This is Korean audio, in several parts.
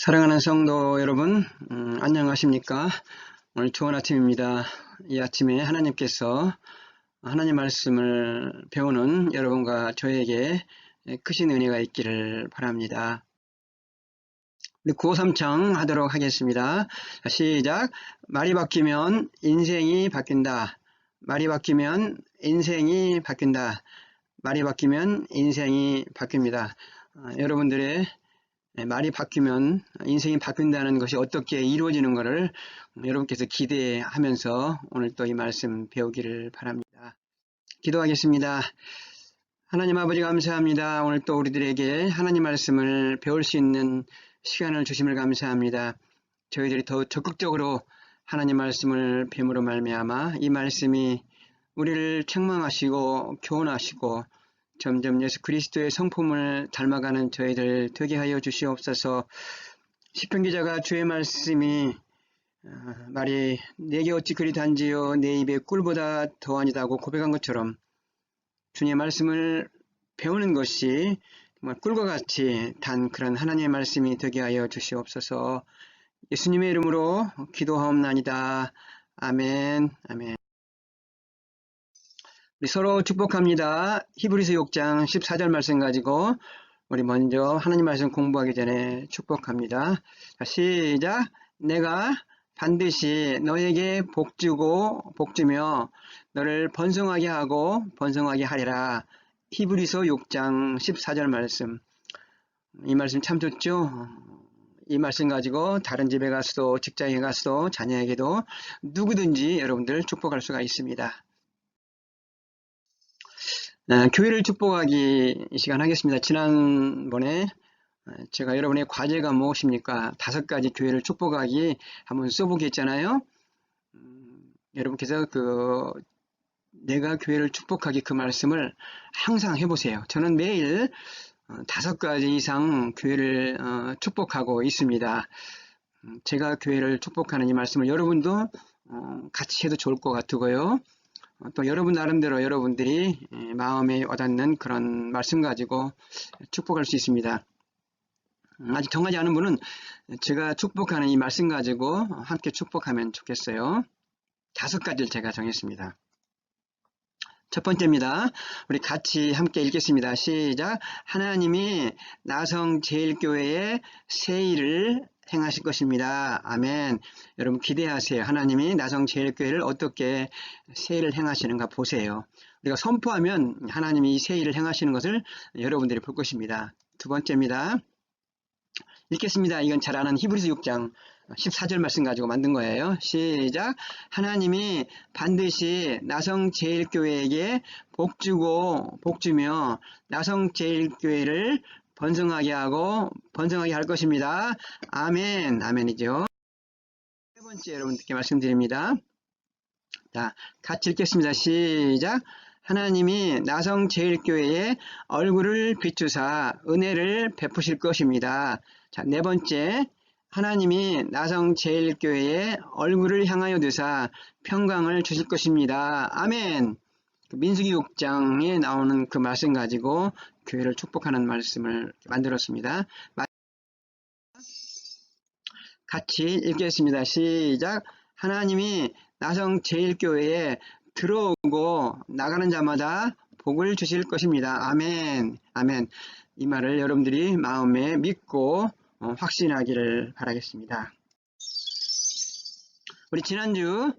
사랑하는 성도 여러분, 안녕하십니까? 오늘 좋은 아침입니다. 이 아침에 하나님께서 하나님 말씀을 배우는 여러분과 저에게 크신 은혜가 있기를 바랍니다. 우리 구호삼창 하도록 하겠습니다. 시작. 말이 바뀌면 인생이 바뀐다. 말이 바뀌면 인생이 바뀐다. 말이 바뀌면 인생이 바뀝니다. 여러분들의 말이 바뀌면 인생이 바뀐다는 것이 어떻게 이루어지는 것을 여러분께서 기대하면서 오늘 또 이 말씀 배우기를 바랍니다. 기도하겠습니다. 하나님 아버지 감사합니다. 오늘 또 우리들에게 하나님 말씀을 배울 수 있는 시간을 주심을 감사합니다. 저희들이 더 적극적으로 하나님 말씀을 배움으로 말미암아 이 말씀이 우리를 책망하시고 교훈하시고 점점 예수 그리스도의 성품을 닮아가는 저희들 되게 하여 주시옵소서. 시편 기자가 주의 말씀이 말이 내게 어찌 그리 단지요 내 입에 꿀보다 더하니다고 고백한 것처럼 주님의 말씀을 배우는 것이 정말 꿀과 같이 단 그런 하나님의 말씀이 되게 하여 주시옵소서. 예수님의 이름으로 기도하옵나이다. 아멘. 아멘. 우리 서로 축복합니다. 히브리서 6장 14절 말씀 가지고 우리 먼저 하나님 말씀 공부하기 전에 축복합니다. 시작. 내가 반드시 너에게 복주고 복주며 너를 번성하게 하고 번성하게 하리라. 히브리서 6장 14절 말씀. 이 말씀 참 좋죠? 이 말씀 가지고 다른 집에 가서도 직장에 가서도 자녀에게도 누구든지 여러분들 축복할 수가 있습니다. 교회를 축복하기 이 시간 하겠습니다. 지난번에 제가 여러분의 과제가 무엇입니까? 5가지 교회를 축복하기 한번 써보기 했잖아요. 여러분께서 내가 교회를 축복하기 그 말씀을 항상 해보세요. 저는 매일 5가지 이상 교회를 축복하고 있습니다. 제가 교회를 축복하는 이 말씀을 여러분도 같이 해도 좋을 것 같고요. 또 여러분 나름대로 여러분들이 마음에 와닿는 그런 말씀 가지고 축복할 수 있습니다. 아직 정하지 않은 분은 제가 축복하는 이 말씀 가지고 함께 축복하면 좋겠어요. 5가지를 제가 정했습니다. 첫 번째입니다. 우리 같이 함께 읽겠습니다. 시작. 하나님이 나성제일교회에 새 일을 행하실 것입니다. 아멘. 여러분 기대하세요. 하나님이 나성제일교회를 어떻게 새 일을 행하시는가 보세요. 우리가 선포하면 하나님이 새 일을 행하시는 것을 여러분들이 볼 것입니다. 두 번째입니다. 읽겠습니다. 이건 잘 아는 히브리서 6장 14절 말씀 가지고 만든 거예요. 시작. 하나님이 반드시 나성제일교회에게 복주고 복주며 나성제일교회를 번성하게 하고 번성하게 할 것입니다. 아멘. 아멘이죠. 세 번째 여러분들께 말씀드립니다. 자, 같이 읽겠습니다. 시작. 하나님이 나성제일교회에 얼굴을 비추사 은혜를 베푸실 것입니다. 자, 네 번째. 하나님이 나성제일교회에 얼굴을 향하여 드사 평강을 주실 것입니다. 아멘. 민수기 6장에 나오는 그 말씀 가지고 교회를 축복하는 말씀을 만들었습니다. 같이 읽겠습니다. 시작. 하나님이 나성제일교회에 들어오고 나가는 자마다 복을 주실 것입니다. 아멘. 아멘. 이 말을 여러분들이 마음에 믿고 확신하기를 바라겠습니다. 우리 지난주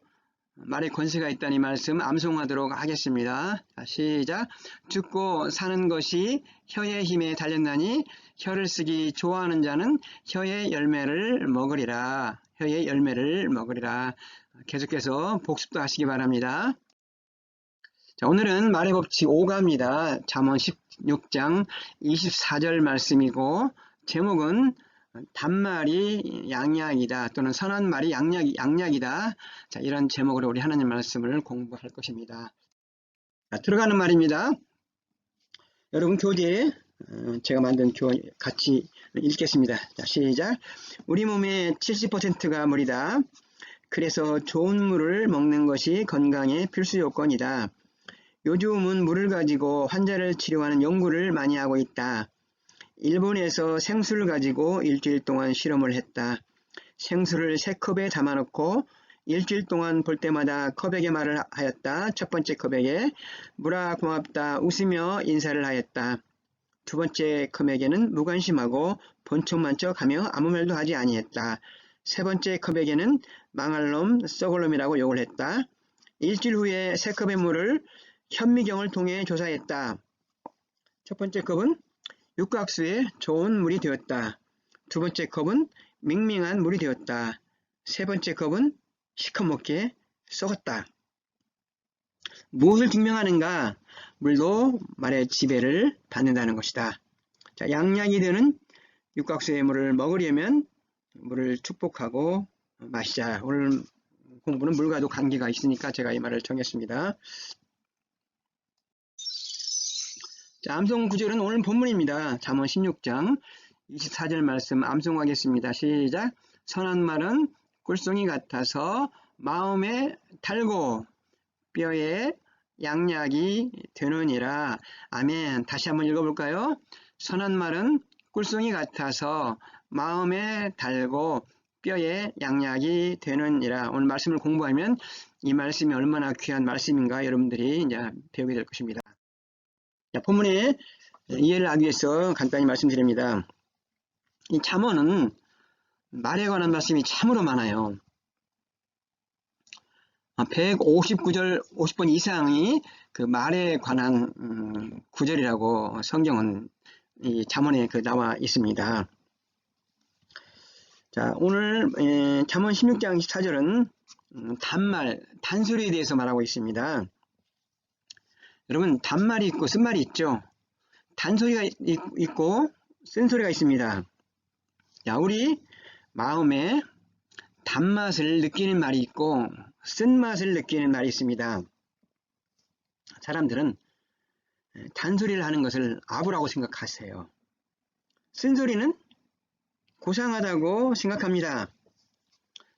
말에 권세가 있다는 이 말씀 암송하도록 하겠습니다. 자, 시작. 죽고 사는 것이 혀의 힘에 달렸나니 혀를 쓰기 좋아하는 자는 혀의 열매를 먹으리라. 혀의 열매를 먹으리라. 계속해서 복습도 하시기 바랍니다. 자, 오늘은 말의 법칙 5가입니다. 잠언 16장 24절 말씀이고 제목은 단말이 양약이다 또는 선한 말이 양약이다. 자, 이런 제목으로 우리 하나님 말씀을 공부할 것입니다. 자, 들어가는 말입니다. 여러분 교재 제가 만든 교재 같이 읽겠습니다. 자, 시작. 우리 몸의 70%가 물이다. 그래서 좋은 물을 먹는 것이 건강의 필수 요건이다. 요즘은 물을 가지고 환자를 치료하는 연구를 많이 하고 있다. 일본에서 생수를 가지고 일주일 동안 실험을 했다. 생수를 3컵에 담아놓고 일주일 동안 볼 때마다 컵에게 말을 하였다. 첫 번째 컵에게 무라 고맙다 웃으며 인사를 하였다. 두 번째 컵에게는 무관심하고 본청만 척하며 아무 말도 하지 아니했다. 세 번째 컵에게는 망할 놈, 썩을 놈이라고 욕을 했다. 일주일 후에 3컵의 물을 현미경을 통해 조사했다. 첫 번째 컵은 육각수에 좋은 물이 되었다. 두 번째 컵은 밍밍한 물이 되었다. 세 번째 컵은 시커멓게 썩었다. 무엇을 증명하는가? 물도 말의 지배를 받는다는 것이다. 자, 양약이 되는 육각수의 물을 먹으려면 물을 축복하고 마시자. 오늘 공부는 물과도 관계가 있으니까 제가 이 말을 정했습니다. 자, 암송 구절은 오늘 본문입니다. 잠언 16장 24절 말씀 암송하겠습니다. 시작. 선한 말은 꿀송이 같아서 마음에 달고 뼈에 양약이 되느니라. 아멘. 다시 한번 읽어볼까요? 선한 말은 꿀송이 같아서 마음에 달고 뼈에 양약이 되느니라. 오늘 말씀을 공부하면 이 말씀이 얼마나 귀한 말씀인가 여러분들이 이제 배우게 될 것입니다. 자, 본문의 이해를 하기 위해서 간단히 말씀드립니다. 이 잠언은 말에 관한 말씀이 참으로 많아요. 159절 50번 이상이 그 말에 관한 구절이라고 성경은 이 잠언에 나와 있습니다. 자, 오늘 잠언 16장 24절은 단말, 단소리에 대해서 말하고 있습니다. 여러분, 단말이 있고 쓴말이 있죠. 단소리가 있고 쓴소리가 있습니다. 자, 우리 마음에 단맛을 느끼는 말이 있고 쓴맛을 느끼는 말이 있습니다. 사람들은 단소리를 하는 것을 아부라고 생각하세요. 쓴소리는 고상하다고 생각합니다.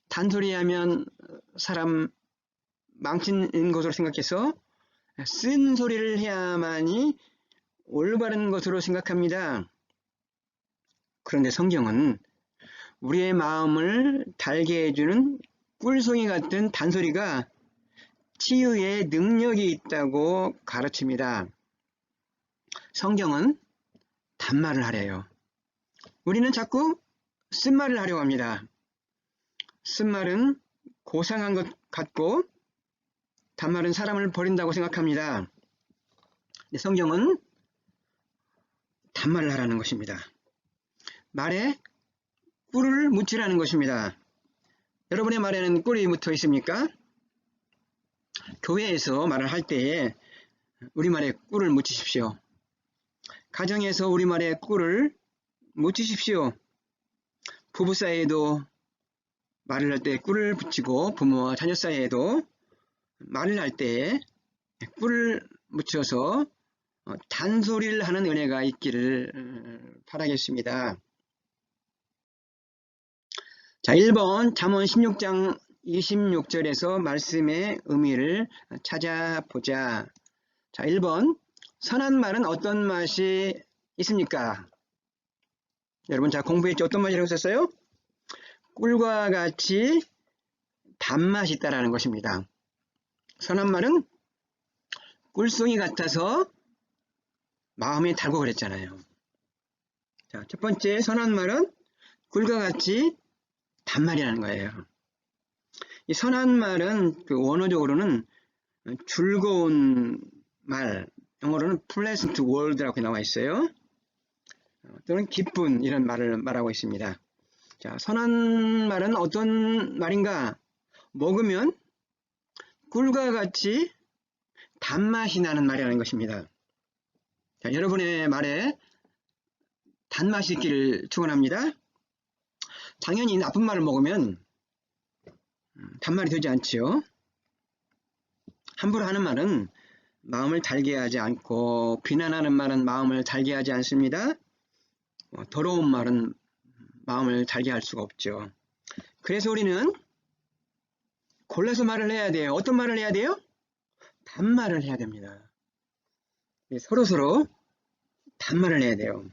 단소리하면 사람 망치는 것으로 생각해서 쓴소리를 해야만이 올바른 것으로 생각합니다. 그런데 성경은 우리의 마음을 달게 해주는 꿀송이 같은 단소리가 치유의 능력이 있다고 가르칩니다. 성경은 단말을 하래요. 우리는 자꾸 쓴말을 하려고 합니다. 쓴말은 고상한 것 같고 단말은 사람을 버린다고 생각합니다. 성경은 단말을 하라는 것입니다. 말에 꿀을 묻히라는 것입니다. 여러분의 말에는 꿀이 묻어 있습니까? 교회에서 말을 할 때에 우리말에 꿀을 묻히십시오. 가정에서 우리말에 꿀을 묻히십시오. 부부 사이에도 말을 할 때 꿀을 붙이고 부모와 자녀 사이에도 말을 할 때 꿀을 묻혀서 단소리를 하는 은혜가 있기를 바라겠습니다. 자, 1번 잠언 16장 26절에서 말씀의 의미를 찾아보자. 자, 1번 선한 말은 어떤 맛이 있습니까? 여러분 자 공부했죠? 어떤 맛이라고 썼어요? 꿀과 같이 단맛이 있다라는 것입니다. 선한 말은 꿀송이 같아서 마음에 달고 그랬잖아요. 자, 첫 번째 선한 말은 꿀과 같이 단말이라는 거예요. 이 선한 말은 그 원어적으로는 즐거운 말, 영어로는 pleasant word라고 나와 있어요. 또는 기쁜 이런 말을 말하고 있습니다. 자, 선한 말은 어떤 말인가? 먹으면 꿀과 같이 단맛이 나는 말이라는 것입니다. 자, 여러분의 말에 단맛이 있기를 축원합니다. 당연히 나쁜 말을 먹으면 단말이 되지 않지요. 함부로 하는 말은 마음을 달게 하지 않고 비난하는 말은 마음을 달게 하지 않습니다. 더러운 말은 마음을 달게 할 수가 없죠. 그래서 우리는 골라서 말을 해야 돼요. 어떤 말을 해야 돼요? 단말을 해야 됩니다. 서로서로 단말을 해야 돼요.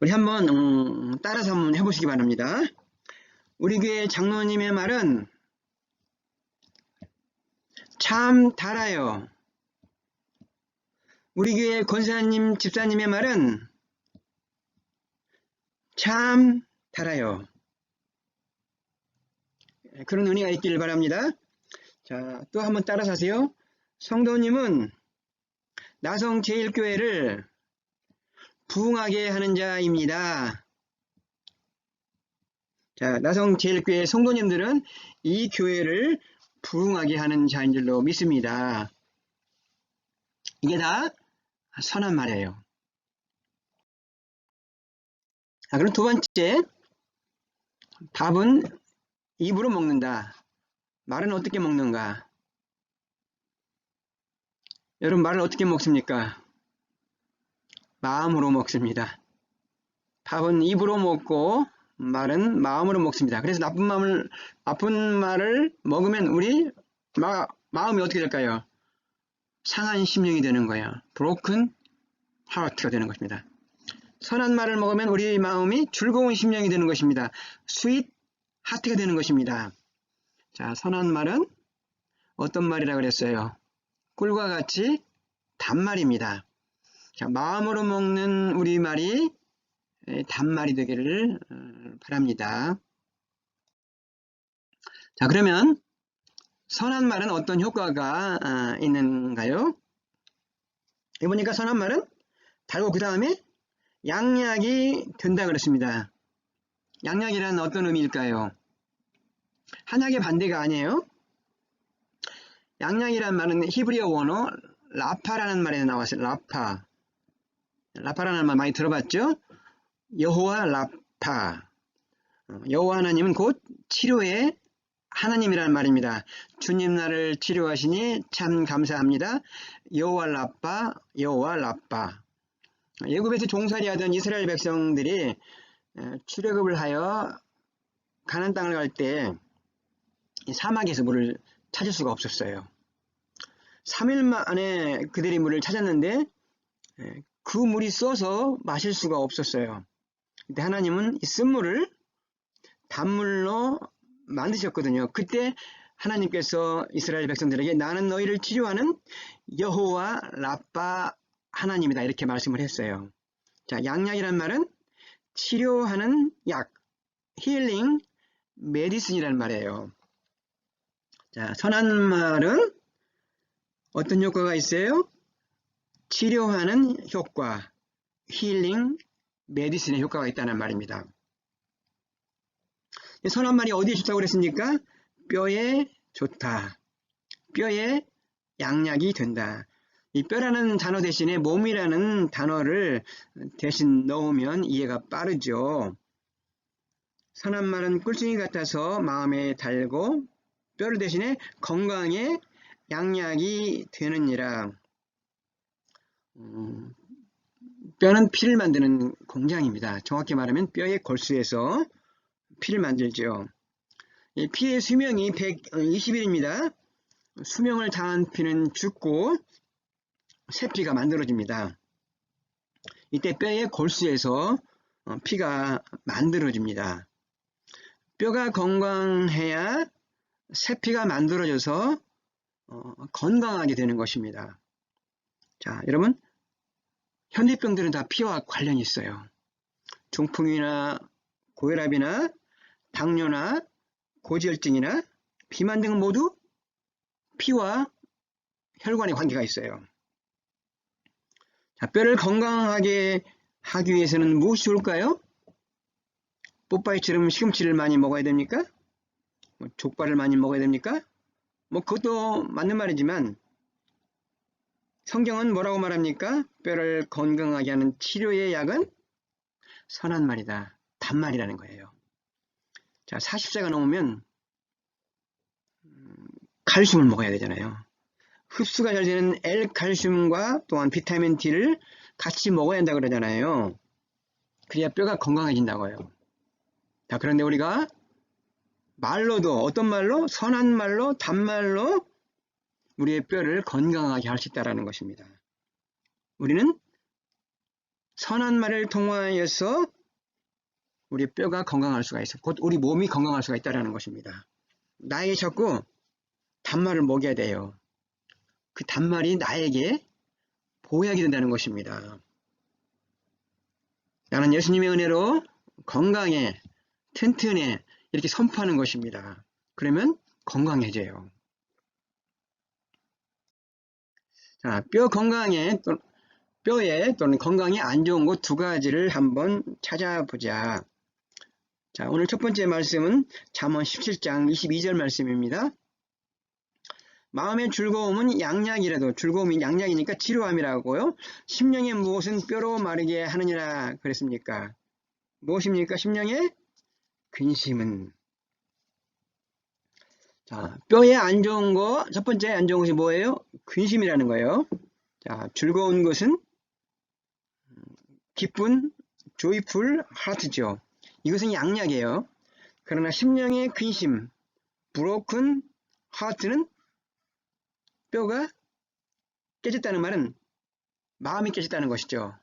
우리 한번 따라서 한번 해보시기 바랍니다. 우리 교회 장로님의 말은 참 달아요. 우리 교회 권사님, 집사님의 말은 참 달아요. 그런 은혜가 있기를 바랍니다. 자, 또 한번 따라서 하세요. 성도님은 나성제일교회를 부흥하게 하는 자입니다. 자, 나성제일교회 성도님들은 이 교회를 부흥하게 하는 자인 줄로 믿습니다. 이게 다 선한 말이에요. 자, 그럼 두 번째, 밥은 입으로 먹는다. 말은 어떻게 먹는가? 여러분, 말을 어떻게 먹습니까? 마음으로 먹습니다. 밥은 입으로 먹고 말은 마음으로 먹습니다. 그래서 나쁜 말을 먹으면 우리 마음이 어떻게 될까요? 상한 심령이 되는 거예요. broken heart가 되는 것입니다. 선한 말을 먹으면 우리 마음이 즐거운 심령이 되는 것입니다. sweet heart가 되는 것입니다. 자, 선한 말은 어떤 말이라 그랬어요? 꿀과 같이 단말입니다. 자, 마음으로 먹는 우리 말이 단말이 되기를 바랍니다. 자, 그러면 선한 말은 어떤 효과가 있는가요? 여기 보니까 선한 말은 달고 그 다음에 양약이 된다 그랬습니다. 양약이란 어떤 의미일까요? 한약의 반대가 아니에요. 양약이란 말은 히브리어 원어 라파라는 말에서 나왔어요. 라파라는 말 많이 들어봤죠? 여호와 라파. 여호와 하나님은 곧 치료의 하나님이라는 말입니다. 주님 나를 치료하시니 참 감사합니다. 여호와 라파, 여호와 라파. 애굽에서 종살이 하던 이스라엘 백성들이 출애굽을 하여 가나안 땅을 갈 때 사막에서 물을 찾을 수가 없었어요. 3일 만에 그들이 물을 찾았는데 그 물이 써서 마실 수가 없었어요. 근데 하나님은 이 쓴물을 단물로 만드셨거든요. 그때 하나님께서 이스라엘 백성들에게 나는 너희를 치료하는 여호와 라파 하나님이다 이렇게 말씀을 했어요. 자, 양약이란 말은 치료하는 약, 힐링 메디슨이라는 말이에요. 자, 선한 말은 어떤 효과가 있어요? 치료하는 효과, 힐링 메디슨의 효과가 있다는 말입니다. 선한 말이 어디에 좋다고 그랬습니까? 뼈에 좋다. 뼈에 양약이 된다. 이 뼈라는 단어 대신에 몸이라는 단어를 대신 넣으면 이해가 빠르죠. 선한 말은 꿀송이 같아서 마음에 달고 뼈를 대신에 건강에 양약이 되느니라. 뼈는 피를 만드는 공장입니다. 정확히 말하면 뼈의 골수에서 피를 만들죠. 피의 수명이 120일입니다. 수명을 다한 피는 죽고 새 피가 만들어집니다. 이때 뼈의 골수에서 피가 만들어집니다. 뼈가 건강해야 새 피가 만들어져서 건강하게 되는 것입니다. 자, 여러분, 현대병들은 다 피와 관련이 있어요. 중풍이나 고혈압이나 당뇨나 고지혈증이나 비만 등은 모두 피와 혈관의 관계가 있어요. 자, 뼈를 건강하게 하기 위해서는 무엇이 좋을까요? 뽀빠이처럼 시금치를 많이 먹어야 됩니까? 족발을 많이 먹어야 됩니까? 그것도 맞는 말이지만 성경은 뭐라고 말합니까? 뼈를 건강하게 하는 치료의 약은 선한 말이다. 단말이라는 거예요. 자, 40세가 넘으면 칼슘을 먹어야 되잖아요. 흡수가 잘 되는 L칼슘과 또한 비타민 D를 같이 먹어야 한다고 그러잖아요. 그래야 뼈가 건강해진다고요. 자, 그런데 우리가 말로도 어떤 말로? 선한 말로, 단말로 우리의 뼈를 건강하게 할 수 있다는 것입니다. 우리는 선한 말을 통하여서 우리 뼈가 건강할 수가 있어. 곧 우리 몸이 건강할 수가 있다는 것입니다. 나에게 자꾸 단말을 먹여야 돼요. 그 단말이 나에게 보약이 된다는 것입니다. 나는 예수님의 은혜로 건강해, 튼튼해 이렇게 선포하는 것입니다. 그러면 건강해져요. 자, 뼈에 또는 건강에 안 좋은 것 두 가지를 한번 찾아보자. 자, 오늘 첫 번째 말씀은 잠언 17장 22절 말씀입니다. 마음의 즐거움은 양약이라도, 즐거움이 양약이니까 지루함이라고요. 심령의 무엇은 뼈로 마르게 하느니라 그랬습니까? 무엇입니까? 심령의 근심은. 자, 뼈에 안 좋은 거, 첫 번째 안 좋은 것이 뭐예요? 근심이라는 거예요. 자, 즐거운 것은 기쁜, joyful heart죠. 이것은 양약이에요. 그러나 심령의 근심, broken heart는 뼈가 깨졌다는 말은 마음이 깨졌다는 것이죠.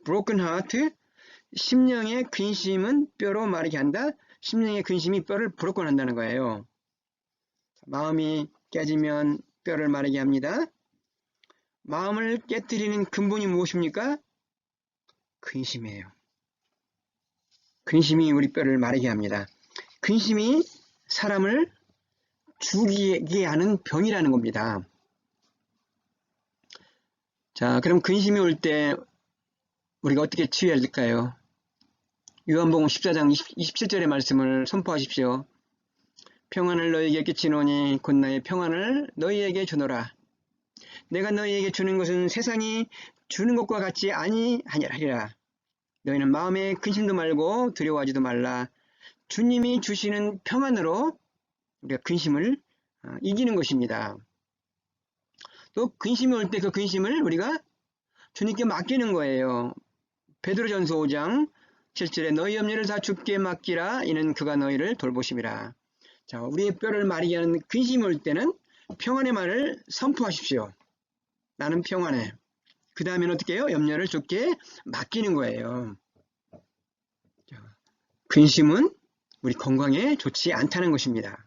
broken heart, 심령의 근심은 뼈로 마르게 한다. 심령의 근심이 뼈를 broken 한다는 거예요. 마음이 깨지면 뼈를 마르게 합니다. 마음을 깨뜨리는 근본이 무엇입니까? 근심이에요. 근심이 우리 뼈를 마르게 합니다. 근심이 사람을 죽이게 하는 병이라는 겁니다. 자, 그럼 근심이 올 때 우리가 어떻게 치유해야 될까요? 요한복음 14장 27절의 말씀을 선포하십시오. 평안을 너희에게 끼치노니 곧 나의 평안을 너희에게 주노라. 내가 너희에게 주는 것은 세상이 주는 것과 같지 아니하리라. 너희는 마음에 근심도 말고 두려워하지도 말라. 주님이 주시는 평안으로 우리가 근심을 이기는 것입니다. 또 근심이 올 때 그 근심을 우리가 주님께 맡기는 거예요. 베드로전서 5장 7절에 너희 염려를 다 주께 맡기라. 이는 그가 너희를 돌보심이라. 자, 우리의 뼈를 마르게 하는 근심이 올 때는 평안의 말을 선포하십시오. 나는 평안해. 그 다음에는 어떻게 해요? 염려를 주께 맡기는 거예요. 자, 근심은 우리 건강에 좋지 않다는 것입니다.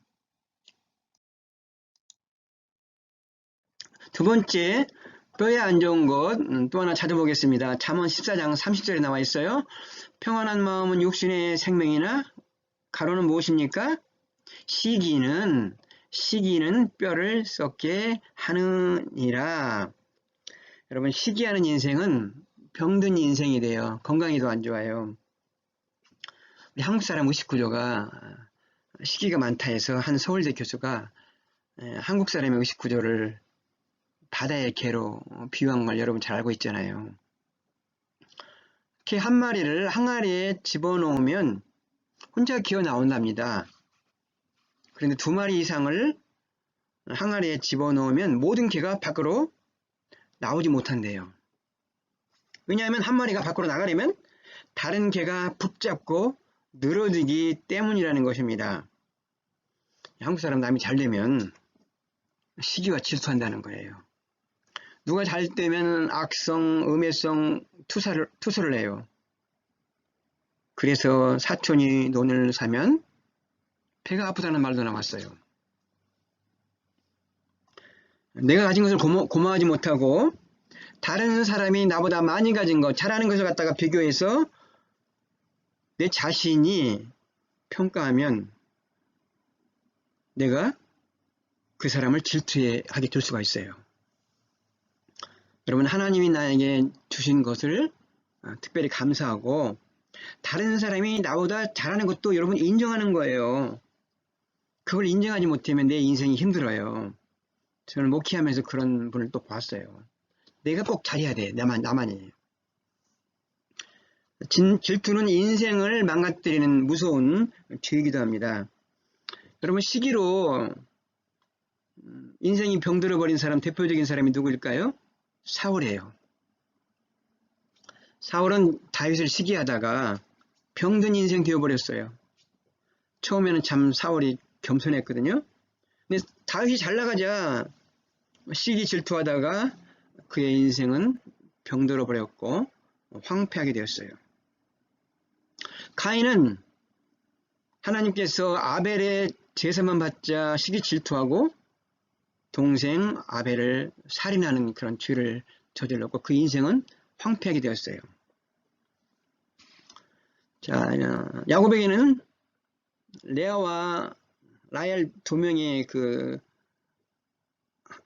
두 번째, 뼈에 안 좋은 것 또 하나 찾아보겠습니다. 잠언 14장 30절에 나와 있어요. 평안한 마음은 육신의 생명이나 가로는 무엇입니까? 시기는 뼈를 썩게 하느니라. 여러분, 시기하는 인생은 병든 인생이 돼요. 건강이 더 안 좋아요. 우리 한국 사람 의식 구조가 시기가 많다 해서 한 서울대 교수가 한국 사람의 의식 구조를 바다의 개로 비유한 걸 여러분 잘 알고 있잖아요. 개 한 마리를 항아리에 집어넣으면 혼자 기어 나온답니다. 그런데 두 마리 이상을 항아리에 집어넣으면 모든 개가 밖으로 나오지 못한대요. 왜냐하면 한 마리가 밖으로 나가려면 다른 개가 붙잡고 늘어지기 때문이라는 것입니다. 한국 사람 남이 잘 되면 시기와 질투한다는 거예요. 누가 잘 되면 악성, 음해성 투서를 해요. 그래서 사촌이 논을 사면 배가 아프다는 말도 나왔어요. 내가 가진 것을 고마워하지 못하고 다른 사람이 나보다 많이 가진 것, 잘하는 것을 갖다가 비교해서 내 자신이 평가하면 내가 그 사람을 질투하게 될 수가 있어요. 여러분, 하나님이 나에게 주신 것을 특별히 감사하고 다른 사람이 나보다 잘하는 것도 여러분 인정하는 거예요. 그걸 인정하지 못하면 내 인생이 힘들어요. 저는 목회하면서 그런 분을 또 봤어요. 내가 꼭 잘해야 돼. 나만이. 질투는 인생을 망가뜨리는 무서운 죄이기도 합니다. 여러분, 시기로 인생이 병들어버린 사람, 대표적인 사람이 누구일까요? 사울이에요. 사울은 다윗을 시기하다가 병든 인생 되어버렸어요. 처음에는 참 사울이 겸손했거든요. 근데 다윗이 잘 나가자 시기 질투하다가 그의 인생은 병들어 버렸고 황폐하게 되었어요. 가인은 하나님께서 아벨의 제사만 받자 시기 질투하고 동생 아벨을 살인하는 그런 죄를 저질렀고 그 인생은 황폐하게 되었어요. 자, 야곱에게는 레아와 라헬 두 명의 그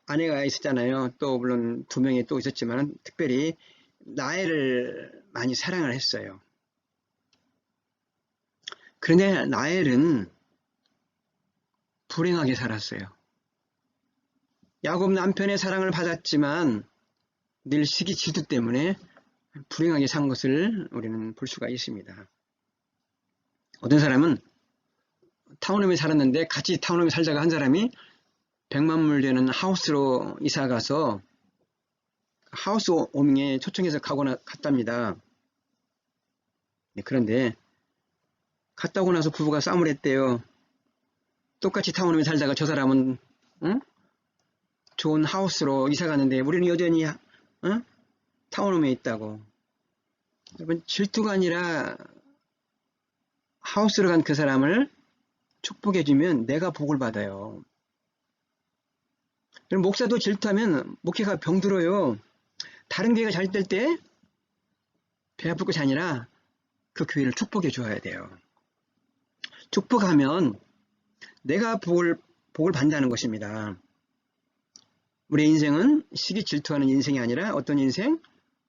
아내가 있었잖아요. 또 물론 두 명이 또 있었지만 특별히 라헬을 많이 사랑을 했어요. 그런데 라헬은 불행하게 살았어요. 야곱 남편의 사랑을 받았지만 늘 시기 질투 때문에 불행하게 산 것을 우리는 볼 수가 있습니다. 어떤 사람은 타운홈에 살았는데 같이 타운홈에 살다가 한 사람이 100만불 되는 하우스로 이사가서 하우스 오밍에 초청해서 갔답니다. 그런데 갔다 오고 나서 부부가 싸움을 했대요. 똑같이 타운홈에 살다가 저 사람은 좋은 하우스로 이사 갔는데 우리는 여전히 타운홈에 있다고. 여러분, 질투가 아니라 하우스로 간 그 사람을 축복해주면 내가 복을 받아요. 그럼 목사도 질투하면 목회가 병들어요. 다른 교회가 잘 될 때 배 아플 것이 아니라 그 교회를 축복해 줘야 돼요. 축복하면 내가 복을 받는다는 것입니다. 우리의 인생은 시기 질투하는 인생이 아니라 어떤 인생?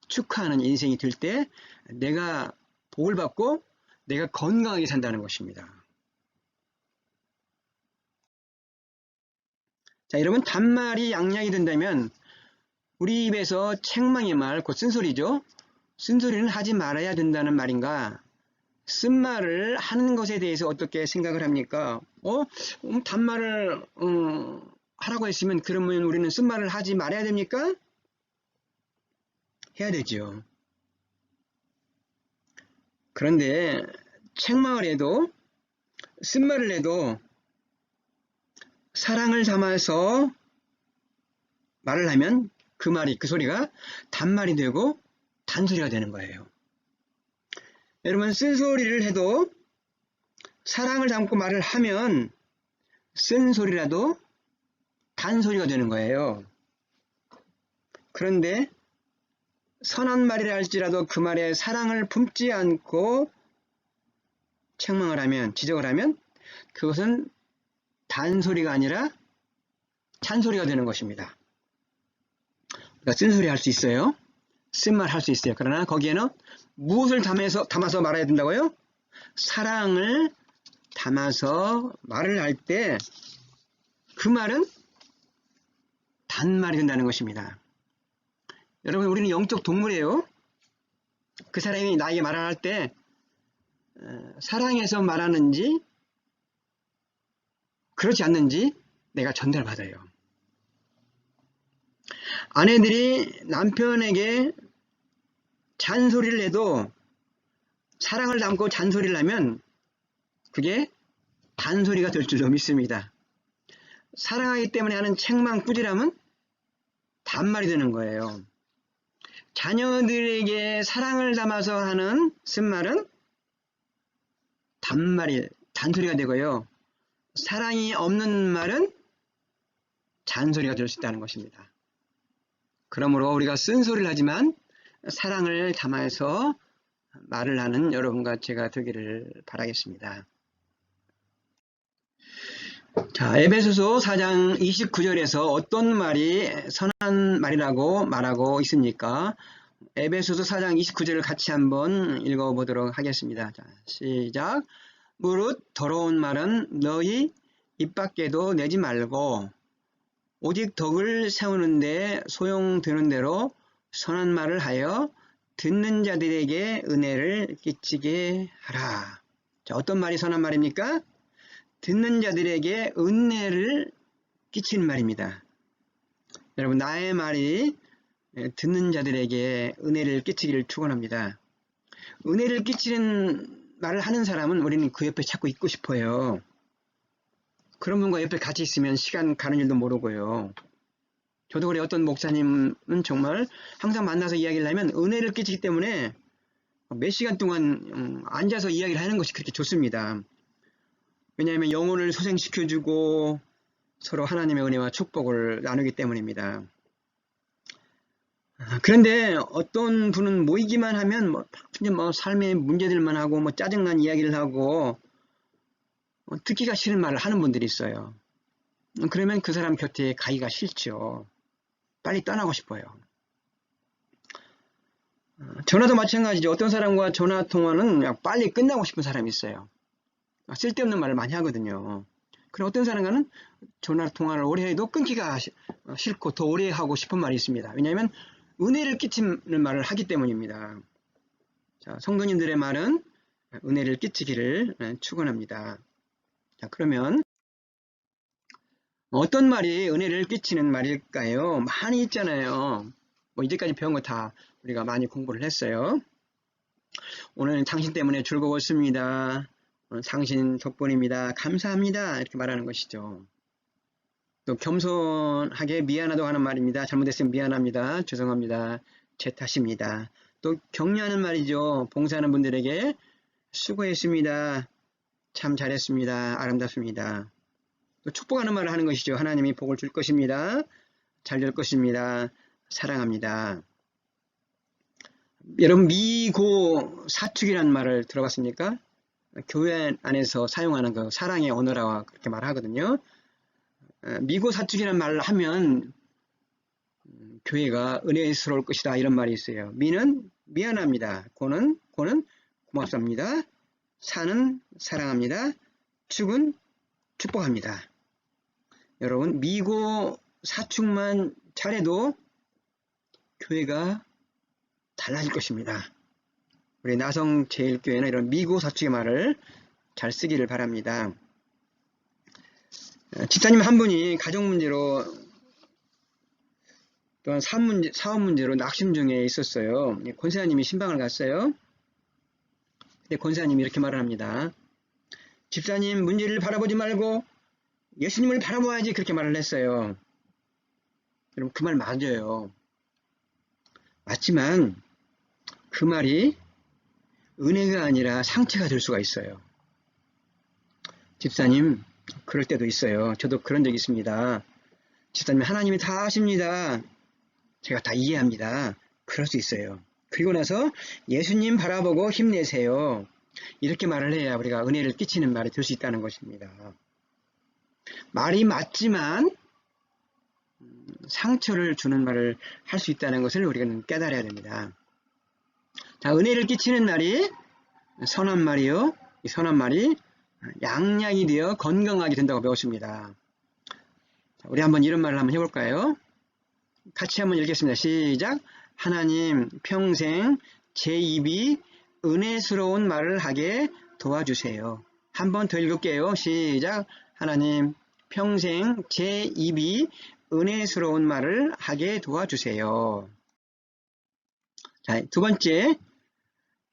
축하하는 인생이 될 때 내가 복을 받고 내가 건강하게 산다는 것입니다. 자, 여러분, 단말이 양약이 된다면 우리 입에서 책망의 말, 곧 쓴소리죠. 쓴소리는 하지 말아야 된다는 말인가? 쓴말을 하는 것에 대해서 어떻게 생각을 합니까? 단말을 하라고 했으면 그러면 우리는 쓴말을 하지 말아야 됩니까? 해야 되죠. 그런데 책망을 해도 쓴말을 해도 사랑을 담아서 말을 하면 그 소리가 단말이 되고 단소리가 되는 거예요. 여러분, 쓴소리를 해도 사랑을 담고 말을 하면 쓴소리라도 단소리가 되는 거예요. 그런데 선한 말이라 할지라도 그 말에 사랑을 품지 않고 책망을 하면, 지적을 하면 그것은 단소리가 아니라 찬소리가 되는 것입니다. 그러니까 쓴소리 할 수 있어요. 쓴말 할 수 있어요. 그러나 거기에는 무엇을 담아서 말해야 된다고요? 사랑을 담아서 말을 할 때 그 말은 단말이 된다는 것입니다. 여러분, 우리는 영적 동물이에요. 그 사람이 나에게 말을 할 때 사랑해서 말하는지 그렇지 않는지 내가 전달받아요. 아내들이 남편에게 잔소리를 해도 사랑을 담고 잔소리를 하면 그게 단소리가 될 줄로 믿습니다. 사랑하기 때문에 하는 책망, 꾸지람은 단말이 되는 거예요. 자녀들에게 사랑을 담아서 하는 쓴말은 단소리가 되고요. 사랑이 없는 말은 잔소리가 될 수 있다는 것입니다. 그러므로 우리가 쓴소리를 하지만 사랑을 담아서 말을 하는 여러분과 제가 되기를 바라겠습니다. 자, 에베소서 4장 29절에서 어떤 말이 선한 말이라고 말하고 있습니까? 에베소서 4장 29절을 같이 한번 읽어보도록 하겠습니다. 자, 시작. 무릇 더러운 말은 너희 입 밖에도 내지 말고 오직 덕을 세우는데 소용되는 대로 선한 말을 하여 듣는 자들에게 은혜를 끼치게 하라. 자, 어떤 말이 선한 말입니까? 듣는 자들에게 은혜를 끼치는 말입니다. 여러분, 나의 말이 듣는 자들에게 은혜를 끼치기를 축원합니다. 은혜를 끼치는 말을 하는 사람은 우리는 그 옆에 자꾸 있고 싶어요. 그런 분과 옆에 같이 있으면 시간 가는 줄도 모르고요. 저도 그래, 어떤 목사님은 정말 항상 만나서 이야기를 하면 은혜를 끼치기 때문에 몇 시간 동안 앉아서 이야기를 하는 것이 그렇게 좋습니다. 왜냐하면 영혼을 소생시켜주고 서로 하나님의 은혜와 축복을 나누기 때문입니다. 그런데 어떤 분은 모이기만 하면 뭐 삶의 문제들만 하고 뭐 짜증난 이야기를 하고 듣기가 싫은 말을 하는 분들이 있어요. 그러면 그 사람 곁에 가기가 싫죠. 빨리 떠나고 싶어요. 전화도 마찬가지죠. 어떤 사람과 전화 통화는 빨리 끝나고 싶은 사람이 있어요. 쓸데없는 말을 많이 하거든요. 그럼 어떤 사람과는 전화 통화를 오래 해도 끊기가 싫고 더 오래 하고 싶은 말이 있습니다. 왜냐하면 은혜를 끼치는 말을 하기 때문입니다. 자, 성도님들의 말은 은혜를 끼치기를 축원합니다. 자, 그러면 어떤 말이 은혜를 끼치는 말일까요? 많이 있잖아요. 뭐 이제까지 배운 거 다 우리가 많이 공부를 했어요. 오늘 당신 때문에 즐거웠습니다. 오늘 당신 덕분입니다. 감사합니다. 이렇게 말하는 것이죠. 또 겸손하게 미안하다고 하는 말입니다. 잘못했으면 미안합니다. 죄송합니다. 제 탓입니다. 또 격려하는 말이죠. 봉사하는 분들에게 수고했습니다. 참 잘했습니다. 아름답습니다. 또 축복하는 말을 하는 것이죠. 하나님이 복을 줄 것입니다. 잘 될 것입니다. 사랑합니다. 여러분 미고 사축이라는 말을 들어봤습니까? 교회 안에서 사용하는 그 사랑의 언어라고 그렇게 말하거든요. 미고 사축이라는 말을 하면 교회가 은혜스러울 것이다 이런 말이 있어요. 미는 미안합니다. 고는 고맙습니다. 사는 사랑합니다. 축은 축복합니다. 여러분 미고 사축만 잘해도 교회가 달라질 것입니다. 우리 나성제일교회는 이런 미고 사축의 말을 잘 쓰기를 바랍니다. 집사님 한 분이 가정 문제로 또한 사업 문제로 낙심 중에 있었어요. 권사님이 신방을 갔어요. 근데 권사님이 이렇게 말을 합니다. 집사님 문제를 바라보지 말고 예수님을 바라봐야지 그렇게 말을 했어요. 여러분 그 말 맞아요. 맞지만 그 말이 은혜가 아니라 상처가 될 수가 있어요. 집사님 그럴 때도 있어요. 저도 그런 적이 있습니다. 집사님 하나님이 다 아십니다. 제가 다 이해합니다. 그럴 수 있어요. 그리고 나서 예수님 바라보고 힘내세요. 이렇게 말을 해야 우리가 은혜를 끼치는 말이 될 수 있다는 것입니다. 말이 맞지만 상처를 주는 말을 할 수 있다는 것을 우리는 깨달아야 됩니다. 자, 은혜를 끼치는 말이 선한 말이요. 이 선한 말이 양약이 되어 건강하게 된다고 배웠습니다. 자, 우리 한번 이런 말을 한번 해볼까요? 같이 한번 읽겠습니다. 시작. 하나님 평생 제 입이 은혜스러운 말을 하게 도와주세요. 한번 더 읽을게요. 시작. 하나님 평생 제 입이 은혜스러운 말을 하게 도와주세요. 자, 두 번째,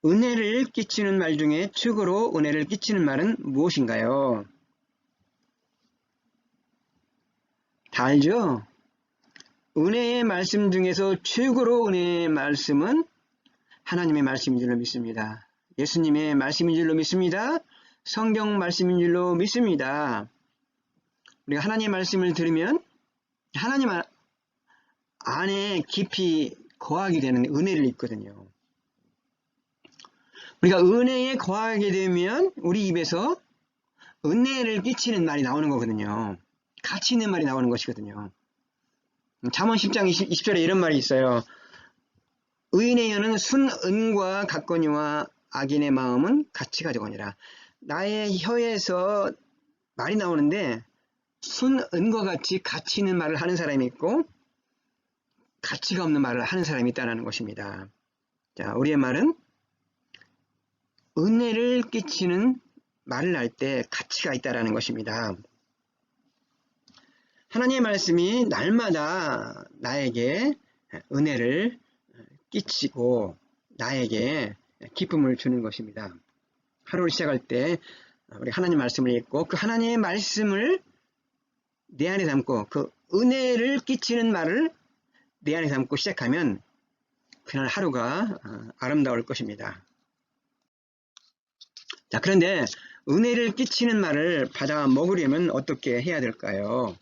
은혜를 끼치는 말 중에 축으로 은혜를 끼치는 말은 무엇인가요? 다 알죠? 은혜의 말씀 중에서 최고로 은혜의 말씀은 하나님의 말씀인 줄로 믿습니다. 예수님의 말씀인 줄로 믿습니다. 성경 말씀인 줄로 믿습니다. 우리가 하나님의 말씀을 들으면 하나님 안에 깊이 거하게 되는 은혜를 입거든요. 우리가 은혜에 거하게 되면 우리 입에서 은혜를 끼치는 말이 나오는 거거든요. 가치 있는 말이 나오는 것이거든요. 잠언 10장 20절에 이런 말이 있어요. 의인의 혀는 순은과 같거니와 악인의 마음은 같이 가져거니라. 나의 혀에서 말이 나오는데 순은과 같이 가치 있는 말을 하는 사람이 있고 가치가 없는 말을 하는 사람이 있다는 것입니다. 자, 우리의 말은 은혜를 끼치는 말을 할 때 가치가 있다는 것입니다. 하나님의 말씀이 날마다 나에게 은혜를 끼치고 나에게 기쁨을 주는 것입니다. 하루를 시작할 때 우리 하나님 말씀을 읽고 그 하나님의 말씀을 내 안에 담고 그 은혜를 끼치는 말을 내 안에 담고 시작하면 그날 하루가 아름다울 것입니다. 자, 그런데 은혜를 끼치는 말을 받아 먹으려면 어떻게 해야 될까요?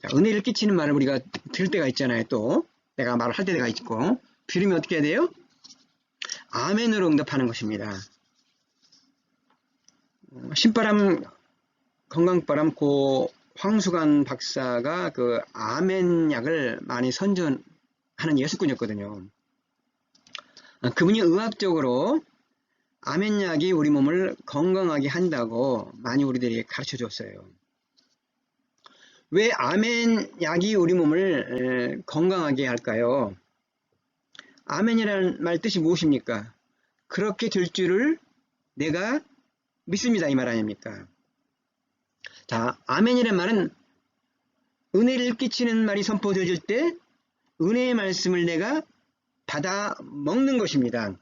자, 은혜를 끼치는 말을 우리가 들을 때가 있잖아요. 또 내가 말을 할 때가 있고, 들으면 어떻게 해야 돼요? 아멘으로 응답하는 것입니다. 신바람 건강바람 고 황수관 박사가 그 아멘 약을 많이 선전하는 예수꾼이었거든요. 그분이 의학적으로 아멘 약이 우리 몸을 건강하게 한다고 많이 우리들이 가르쳐 줬어요. 왜 아멘 약이 우리 몸을 건강하게 할까요? 아멘이라는 말 뜻이 무엇입니까? 그렇게 될 줄을 내가 믿습니다, 이 말 아닙니까? 자, 아멘이라는 말은 은혜를 끼치는 말이 선포되어질 때 은혜의 말씀을 내가 받아 먹는 것입니다.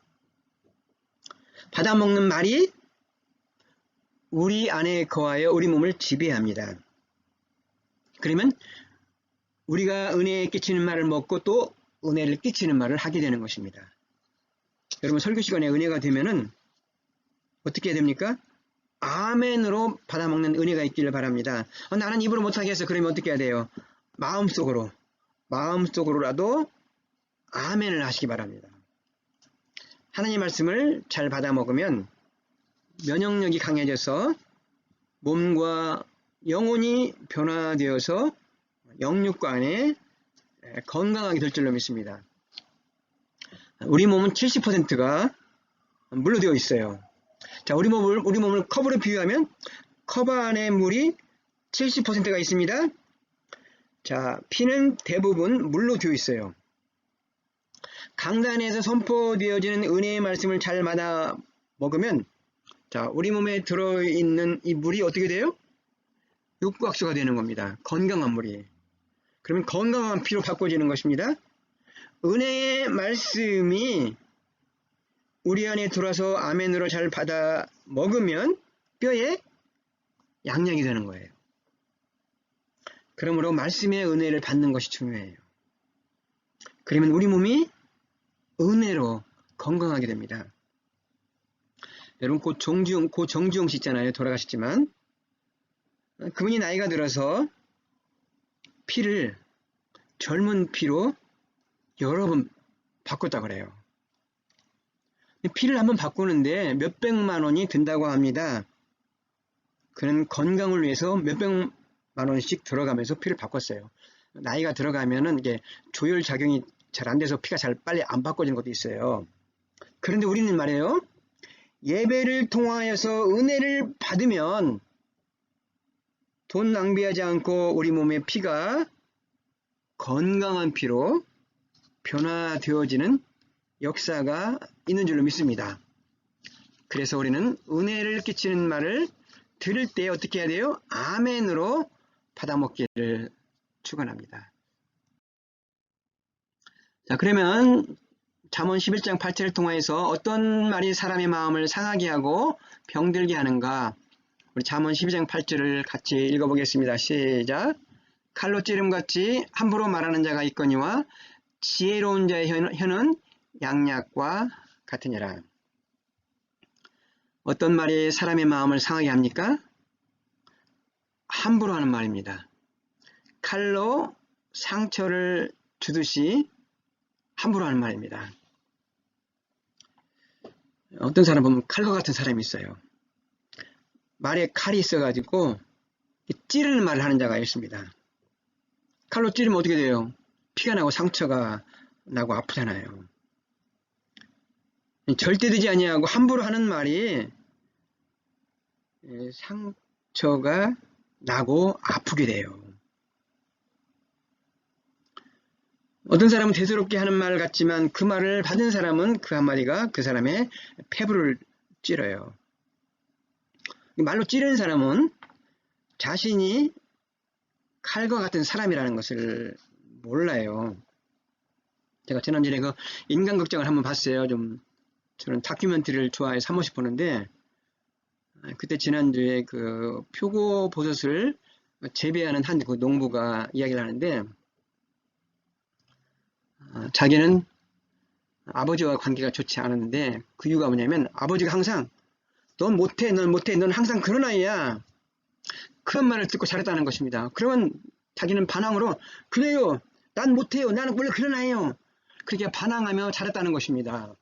받아 먹는 말이 우리 안에 거하여 우리 몸을 지배합니다. 그러면 우리가 은혜에 끼치는 말을 먹고 또 은혜를 끼치는 말을 하게 되는 것입니다. 여러분 설교 시간에 은혜가 되면은 어떻게 해야 됩니까? 아멘으로 받아먹는 은혜가 있기를 바랍니다. 나는 입으로 못하겠어. 그러면 어떻게 해야 돼요? 마음속으로라도 아멘을 하시기 바랍니다. 하나님 말씀을 잘 받아먹으면 면역력이 강해져서 몸과 영혼이 변화되어서 영육과 안에 건강하게 될 줄로 믿습니다. 우리 몸은 70%가 물로 되어 있어요. 자, 우리 몸을 컵으로 비유하면 컵 안에 물이 70%가 있습니다. 자, 피는 대부분 물로 되어 있어요. 강단에서 선포되어지는 은혜의 말씀을 잘 받아 먹으면 자, 우리 몸에 들어있는 이 물이 어떻게 돼요? 육각수가 되는 겁니다. 건강한 물이. 그러면 건강한 피로 바꿔지는 것입니다. 은혜의 말씀이 우리 안에 들어와서 아멘으로 잘 받아 먹으면 뼈에 양약이 되는 거예요. 그러므로 말씀의 은혜를 받는 것이 중요해요. 그러면 우리 몸이 은혜로 건강하게 됩니다. 여러분 고 정주영 씨 있잖아요. 돌아가셨지만 그분이 나이가 들어서 피를 젊은 피로 여러 번 바꿨다고 그래요. 피를 한번 바꾸는데 몇백만 원이 든다고 합니다. 그는 건강을 위해서 몇백만 원씩 들어가면서 피를 바꿨어요. 나이가 들어가면은 이게 조혈 작용이 잘 안 돼서 피가 잘 빨리 안 바꿔지는 것도 있어요. 그런데 우리는 말이에요. 예배를 통하여서 은혜를 받으면 돈 낭비하지 않고 우리 몸의 피가 건강한 피로 변화되어지는 역사가 있는 줄로 믿습니다. 그래서 우리는 은혜를 끼치는 말을 들을 때 어떻게 해야 돼요? 아멘으로 받아먹기를 축원합니다. 자, 그러면 잠언 11장 8절을 통해서 어떤 말이 사람의 마음을 상하게 하고 병들게 하는가? 우리 잠언 12장 8절을 같이 읽어보겠습니다. 시작. 칼로 찌름같이 함부로 말하는 자가 있거니와 지혜로운 자의 혀는 양약과 같으니라. 어떤 말이 사람의 마음을 상하게 합니까? 함부로 하는 말입니다. 칼로 상처를 주듯이 함부로 하는 말입니다. 어떤 사람 보면 칼과 같은 사람이 있어요. 말에 칼이 있어가지고 찌르는 말을 하는 자가 있습니다. 칼로 찌르면 어떻게 돼요? 피가 나고 상처가 나고 아프잖아요. 절대 되지 아니하고 함부로 하는 말이 상처가 나고 아프게 돼요. 어떤 사람은 대수롭게 하는 말 같지만 그 말을 받은 사람은 그 한마디가 그 사람의 폐부를 찌러요. 말로 찌르는 사람은 자신이 칼과 같은 사람이라는 것을 몰라요. 제가 지난주에 그 인간극장을 한번 봤어요. 저는 다큐멘터리를 좋아해서 한 번씩 보는데 그때 지난주에 그 표고버섯을 재배하는 한 그 농부가 이야기를 하는데 자기는 아버지와 관계가 좋지 않았는데 그 이유가 뭐냐면 아버지가 항상 넌 못해, 넌 못해, 넌 항상 그런 아이야. 그런 말을 듣고 자랐다는 것입니다. 그러면 자기는 반항으로 그래요, 난 못해요, 나는 원래 그런 아이예요. 그렇게 반항하며 자랐다는 것입니다.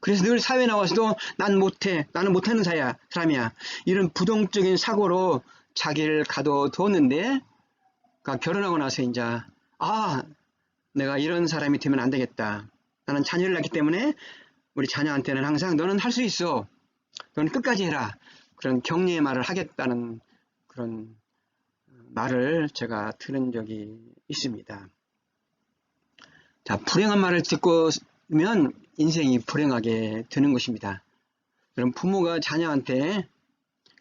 그래서 늘 사회에 나와서도 난 못해, 나는 못하는 사람이야. 이런 부정적인 사고로 자기를 가둬두었는데 그러니까 결혼하고 나서 이제 내가 이런 사람이 되면 안 되겠다. 나는 자녀를 낳기 때문에 우리 자녀한테는 항상 너는 할 수 있어. 너는 끝까지 해라. 그런 격려의 말을 하겠다는 그런 말을 제가 들은 적이 있습니다. 자, 불행한 말을 듣고면 인생이 불행하게 되는 것입니다. 그럼 부모가 자녀한테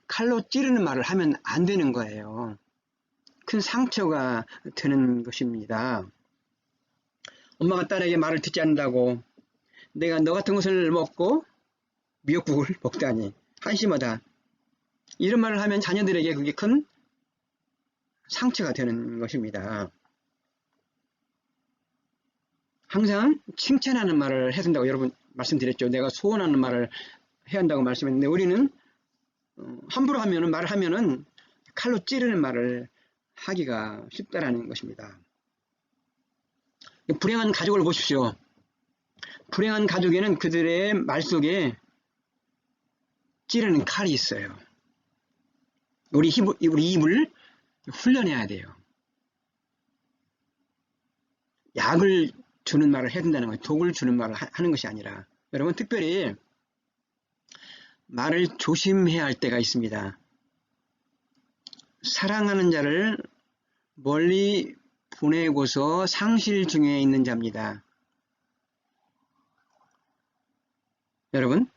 칼로 찌르는 말을 하면 안 되는 거예요. 큰 상처가 되는 것입니다. 엄마가 딸에게 말을 듣지 않는다고 내가 너 같은 것을 먹고 미역국을 먹다니 한심하다. 이런 말을 하면 자녀들에게 그게 큰 상처가 되는 것입니다. 항상 칭찬하는 말을 해야 된다고 여러분 말씀드렸죠. 내가 소원하는 말을 해야 한다고 말씀했는데 우리는 함부로 하면은 말을 하면은 칼로 찌르는 말을 하기가 쉽다라는 것입니다. 불행한 가족을 보십시오. 불행한 가족에는 그들의 말 속에 찌르는 칼이 있어요. 우리 입을 훈련해야 돼요. 약을 주는 말을 해야 된다는 거예요. 독을 주는 말을 하는 것이 아니라. 여러분 특별히 말을 조심해야 할 때가 있습니다. 사랑하는 자를 멀리 보내고서 상실 중에 있는 자입니다. 여러분,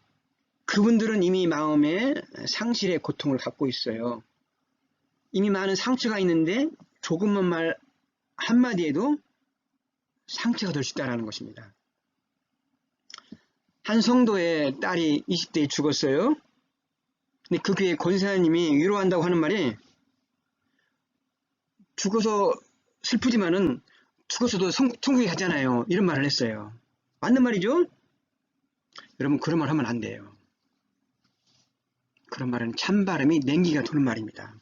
그분들은 이미 마음에 상실의 고통을 갖고 있어요. 이미 많은 상처가 있는데 조금만 말 한마디에도 상처가 될 수 있다는 것입니다. 한 성도의 딸이 20대에 죽었어요. 근데 그 교회 권사님이 위로한다고 하는 말이 죽어서 슬프지만은 죽어서도 천국에 갔잖아요. 이런 말을 했어요. 맞는 말이죠? 여러분 그런 말 하면 안 돼요. 그런 말은 찬바람이 냉기가 도는 말입니다.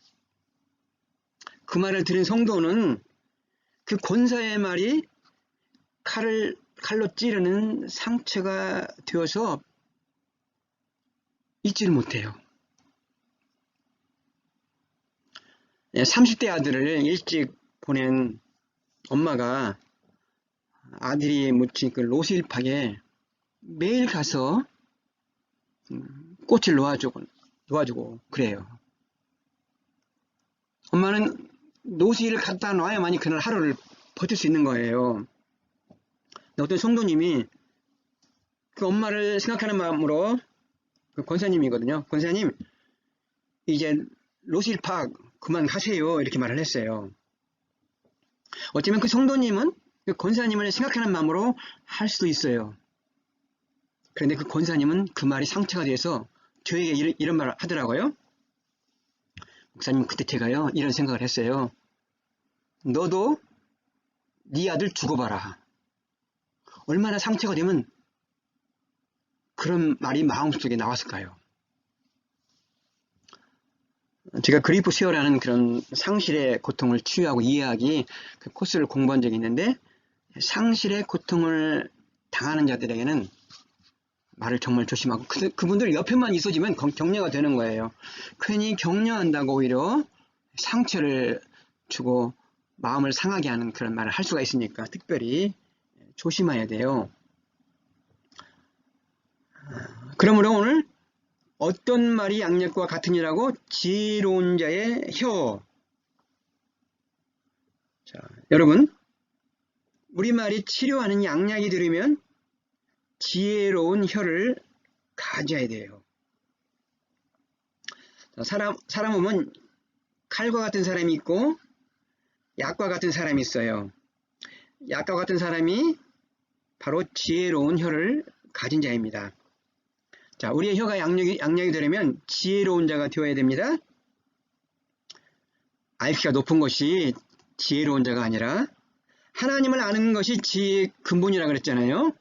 그 말을 들은 성도는 그 권사의 말이 칼로 찌르는 상처가 되어서 잊지를 못해요. 30대 아들을 일찍 보낸 엄마가 아들이 묻힌 그 로실팍에 매일 가서 꽃을 놓아주고 그래요. 엄마는 노시를 갖다 놔야만이 그날 하루를 버틸 수 있는 거예요. 어떤 성도님이 그 엄마를 생각하는 마음으로 그 권사님이거든요. 권사님 이제 로실팍 그만하세요 이렇게 말을 했어요. 어쩌면 그 성도님은 그 권사님을 생각하는 마음으로 할 수도 있어요. 그런데 그 권사님은 그 말이 상처가 돼서 저에게 이런 말을 하더라고요. 목사님 그때 제가요 이런 생각을 했어요. 너도 네 아들 죽어봐라. 얼마나 상처가 되면 그런 말이 마음속에 나왔을까요? 제가 그리프 쉐어라는 그런 상실의 고통을 치유하고 이해하기 그 코스를 공부한 적이 있는데 상실의 고통을 당하는 자들에게는 말을 정말 조심하고 그분들 옆에만 있어지면 격려가 되는 거예요. 괜히 격려한다고 오히려 상처를 주고 마음을 상하게 하는 그런 말을 할 수가 있으니까 특별히 조심해야 돼요. 그러므로 오늘 어떤 말이 양력과 같으니라고? 지혜로운 자의 혀. 자, 여러분 우리말이 치료하는 양약이 되려면 지혜로운 혀를 가져야 돼요. 사람 보면 칼과 같은 사람이 있고 약과 같은 사람이 있어요. 약과 같은 사람이 바로 지혜로운 혀를 가진 자입니다. 자, 우리의 혀가 양력이 되려면 지혜로운 자가 되어야 됩니다. IQ가 높은 것이 지혜로운 자가 아니라 하나님을 아는 것이 지혜의 근본이라고 그랬잖아요.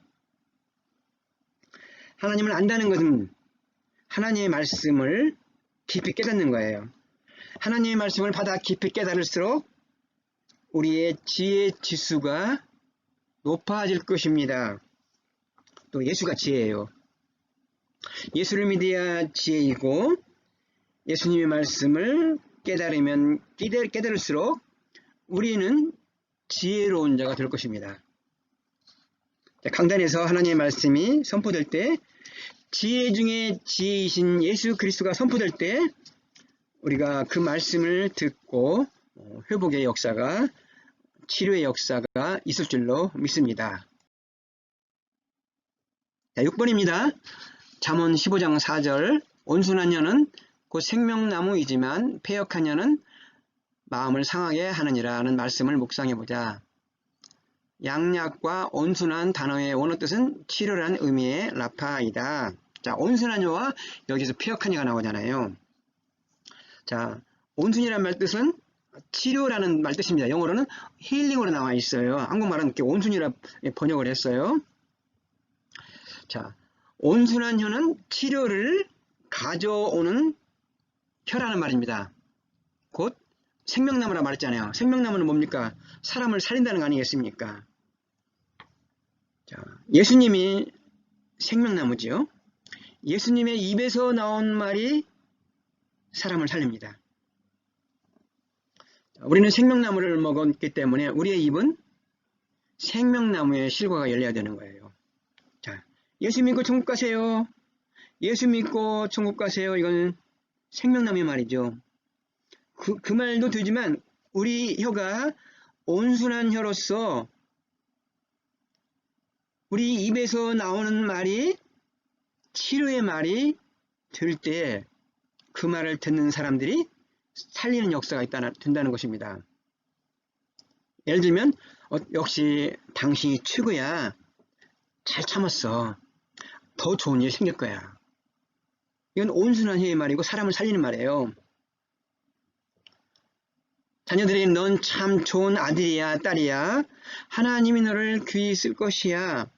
하나님을 안다는 것은 하나님의 말씀을 깊이 깨닫는 거예요. 하나님의 말씀을 받아 깊이 깨달을수록 우리의 지혜 지수가 높아질 것입니다. 또 예수가 지혜예요. 예수를 믿어야 지혜이고 예수님의 말씀을 깨달으면 깨달을수록 우리는 지혜로운 자가 될 것입니다. 강단에서 하나님의 말씀이 선포될 때 지혜 중에 지혜이신 예수 그리스도가 선포될 때 우리가 그 말씀을 듣고 회복의 역사가 치료의 역사가 있을 줄로 믿습니다. 자, 6번입니다. 잠언 15장 4절 온순한 녀는 곧 생명나무이지만 패역한 녀는 마음을 상하게 하느니라는 말씀을 묵상해보자. 양약과 온순한 단어의 원어 뜻은 치료라는 의미의 라파이다. 자, 온순한 녀와 여기서 패역한 녀가 나오잖아요. 자, 온순이라는 말 뜻은 치료라는 말 뜻입니다. 영어로는 힐링으로 나와 있어요. 한국말은 이렇게 온순이라 번역을 했어요. 자, 온순한 혀는 치료를 가져오는 혀라는 말입니다. 곧 생명나무라 말했잖아요. 생명나무는 뭡니까? 사람을 살린다는 거 아니겠습니까? 자, 예수님이 생명나무지요. 예수님의 입에서 나온 말이 사람을 살립니다. 우리는 생명나무를 먹었기 때문에 우리의 입은 생명나무의 실과가 열려야 되는 거예요. 자, 예수 믿고 천국 가세요. 예수 믿고 천국 가세요. 이건 생명나무의 말이죠. 그 말도 되지만 우리 혀가 온순한 혀로서 우리 입에서 나오는 말이 치료의 말이 될 때 그 말을 듣는 사람들이 살리는 역사가 된다는 것입니다. 예를 들면 역시 당신이 최고야. 잘 참았어. 더 좋은 일이 생길 거야. 이건 온순한 혀의 말이고 사람을 살리는 말이에요. 자녀들이 넌 참 좋은 아들이야 딸이야. 하나님이 너를 귀히 쓸 것이야.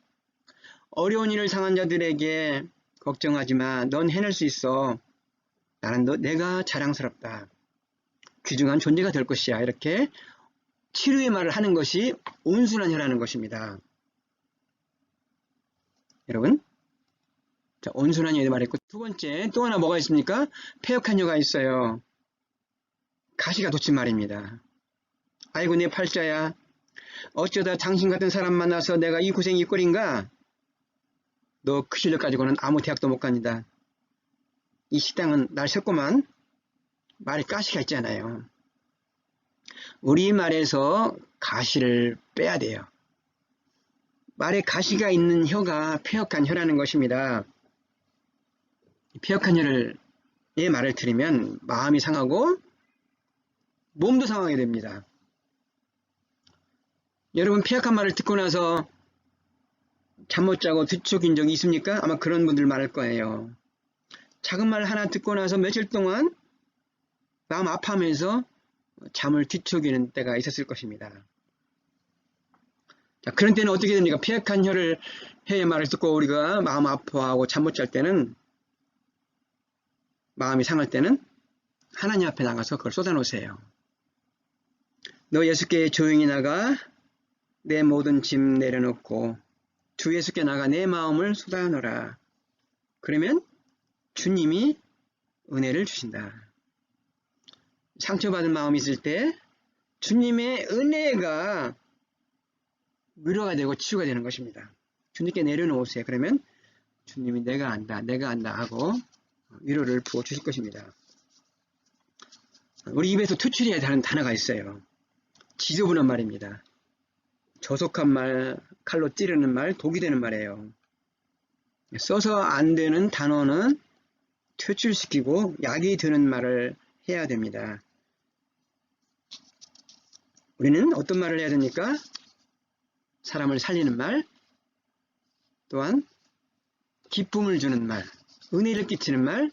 어려운 일을 당한 자들에게 걱정하지 마. 넌 해낼 수 있어. 나는 내가 자랑스럽다. 귀중한 존재가 될 것이야. 이렇게 치료의 말을 하는 것이 온순한 혀라는 것입니다. 여러분, 자, 온순한 혀의 말했고 두 번째 또 하나 뭐가 있습니까? 패역한 혀가 있어요. 가시가 돋친 말입니다. 아이고 내 팔자야. 어쩌다 당신 같은 사람 만나서 내가 이 고생이 이 꼴인가? 너 그 실력 가지고는 아무 대학도 못 갑니다. 이 식당은 날 샜구만. 말에 가시가 있잖아요. 우리말에서 가시를 빼야 돼요. 말에 가시가 있는 혀가 패역한 혀라는 것입니다. 패역한 혀의 말을 들으면 마음이 상하고 몸도 상하게 됩니다. 여러분 패역한 말을 듣고 나서 잠 못 자고 뒤척인 적이 있습니까? 아마 그런 분들 많을 거예요. 작은 말 하나 듣고 나서 며칠 동안 마음 아파하면서 잠을 뒤척이는 때가 있었을 것입니다. 자, 그런 때는 어떻게 됩니까? 패역한 혀의 말을 듣고 우리가 마음 아파하고 잠 못 잘 때는 마음이 상할 때는 하나님 앞에 나가서 그걸 쏟아놓으세요. 너 예수께 조용히 나가 내 모든 짐 내려놓고 주 예수께 나가 내 마음을 쏟아놓으라. 그러면 주님이 은혜를 주신다. 상처받은 마음이 있을 때 주님의 은혜가 위로가 되고 치유가 되는 것입니다. 주님께 내려놓으세요. 그러면 주님이 내가 안다 하고 위로를 부어주실 것입니다. 우리 입에서 투출해야 하는 단어가 있어요. 지저분한 말입니다. 저속한 말, 칼로 찌르는 말, 독이 되는 말이에요. 써서 안 되는 단어는 퇴출시키고 약이 되는 말을 해야 됩니다. 우리는 어떤 말을 해야 됩니까? 사람을 살리는 말, 또한 기쁨을 주는 말, 은혜를 끼치는 말,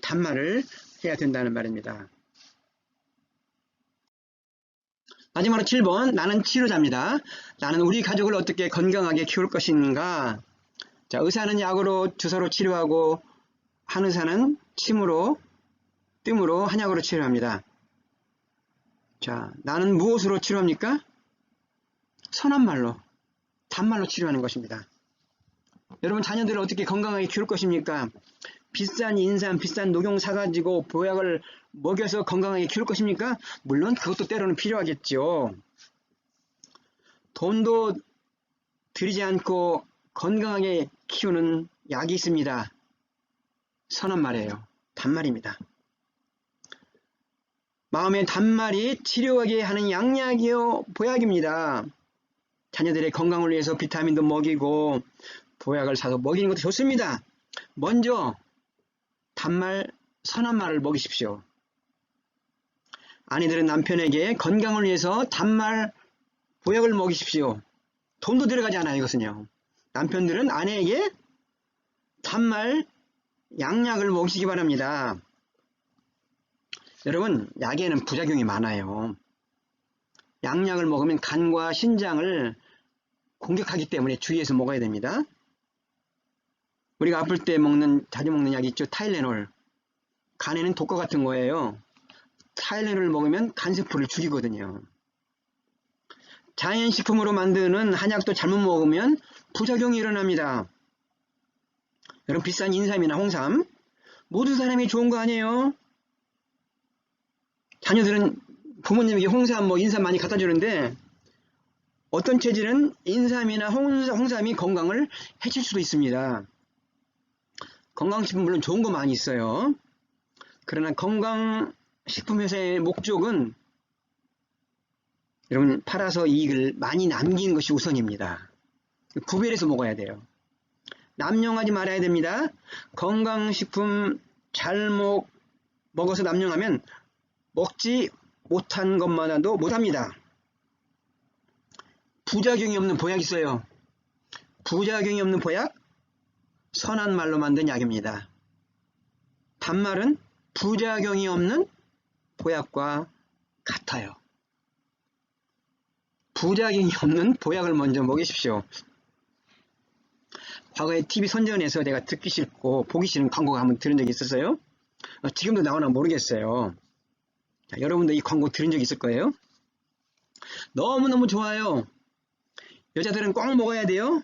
단말을 해야 된다는 말입니다. 마지막으로 7번, 나는 치료자입니다. 나는 우리 가족을 어떻게 건강하게 키울 것인가? 자, 의사는 약으로 주사로 치료하고 한의사는 침으로 뜸으로 한약으로 치료합니다. 자, 나는 무엇으로 치료합니까? 선한 말로, 단말로 치료하는 것입니다. 여러분 자녀들을 어떻게 건강하게 키울 것입니까? 비싼 인삼, 비싼 녹용 사가지고 보약을 먹여서 건강하게 키울 것입니까? 물론 그것도 때로는 필요하겠죠. 돈도 들이지 않고 건강하게 키우는 약이 있습니다. 선한 말이에요. 단말입니다. 마음의 단말이 치료하게 하는 양약이요 보약입니다. 자녀들의 건강을 위해서 비타민도 먹이고 보약을 사서 먹이는 것도 좋습니다. 먼저 단말, 선한 말을 먹이십시오. 아내들은 남편에게 건강을 위해서 단말, 보약을 먹이십시오. 돈도 들어가지 않아요. 이것은요. 남편들은 아내에게 단말, 양약을 먹이시기 바랍니다. 여러분, 약에는 부작용이 많아요. 양약을 먹으면 간과 신장을 공격하기 때문에 주의해서 먹어야 됩니다. 우리가 아플 때 자주 먹는 약이 있죠. 타일레놀. 간에는 독과 같은 거예요. 타일레놀을 먹으면 간세포를 죽이거든요. 자연식품으로 만드는 한약도 잘못 먹으면 부작용이 일어납니다. 여러분, 비싼 인삼이나 홍삼, 모든 사람이 좋은 거 아니에요? 자녀들은 부모님에게 홍삼, 인삼 많이 갖다 주는데 어떤 체질은 인삼이나 홍삼이 건강을 해칠 수도 있습니다. 건강식품 물론 좋은 거 많이 있어요. 그러나 건강식품 회사의 목적은 여러분 팔아서 이익을 많이 남기는 것이 우선입니다. 구별해서 먹어야 돼요. 남용하지 말아야 됩니다. 건강식품 잘 먹어서 남용하면 먹지 못한 것만도 못합니다. 부작용이 없는 보약 있어요. 부작용이 없는 보약, 선한 말로 만든 약입니다. 단말은 부작용이 없는 보약과 같아요. 부작용이 없는 보약을 먼저 먹이십시오. 과거에 TV 선전에서 내가 듣기 싫고 보기 싫은 광고가 한번 들은 적이 있었어요. 지금도 나오나 모르겠어요. 자, 여러분도 이 광고 들은 적 있을 거예요. 너무너무 좋아요. 여자들은 꼭 먹어야 돼요.